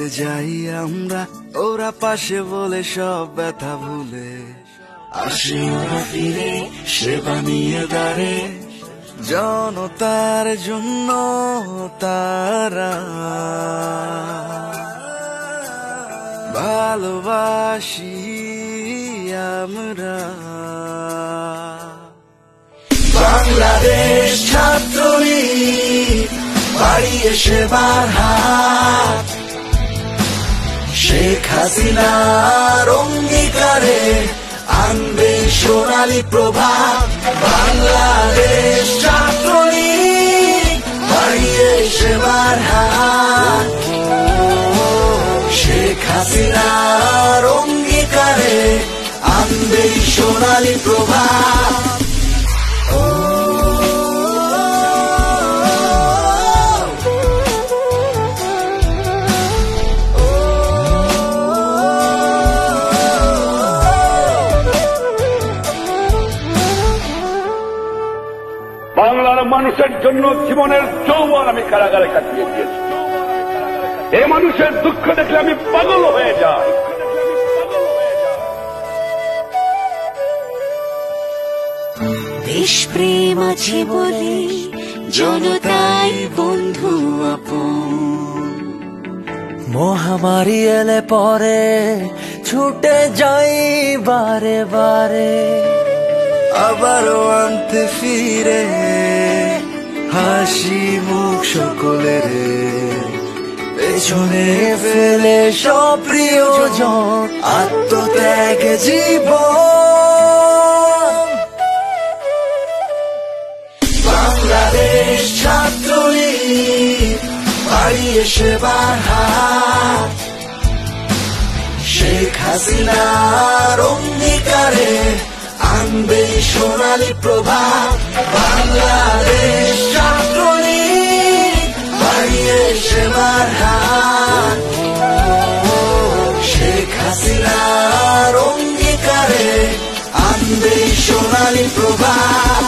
যেতে যাই আমরা, ওরা পাশে বলে সব ব্যথা ভুলে আসে ওরা ফিরে সেবা নিয়ে দাঁড়ে জনতার জন্য তারা ভালোবাসি আমরা। বাংলাদেশ ছাত্রলীগ বাড়িয়ে সেবার হাত, শেখ হাসিনার অঙ্গীকারে আনবে সোনালী প্রভাত। বাংলাদেশ ছাত্রলীগ বাড়িয়ে সেবার হাত, শেখ হাসিনার অঙ্গীকারে আনবে সোনালী প্রভাত। বাংলার মানুষের জন্য জীবনের যৌবন আমি কারাগারে কাটিয়ে দিয়েছি। এই মানুষের দুঃখ দেখলে আমি পাগল হয়ে যাই। দেশপ্রেম আছে বলে জনতাই বন্ধু আপন। মহামারী এলে পরে ছুটে যাই বারে বারে, আবারও আনতে ফিরে হাসি মুখ সকলের, পেছনে ফেলে সব প্রিয়জন আত্মত্যাগে জীবন। বাংলাদেশ ছাত্রলীগ বাড়িয়ে সেবার হাত, শেখ হাসিনার অঙ্গীকারে আনবে সোনালী প্রভাত। বাংলাদেশ ছাত্রলীগ বাড়িয়ে সেবার হাত, শেখ হাসিনার অঙ্গীকারে আনবে সোনালী প্রভাত।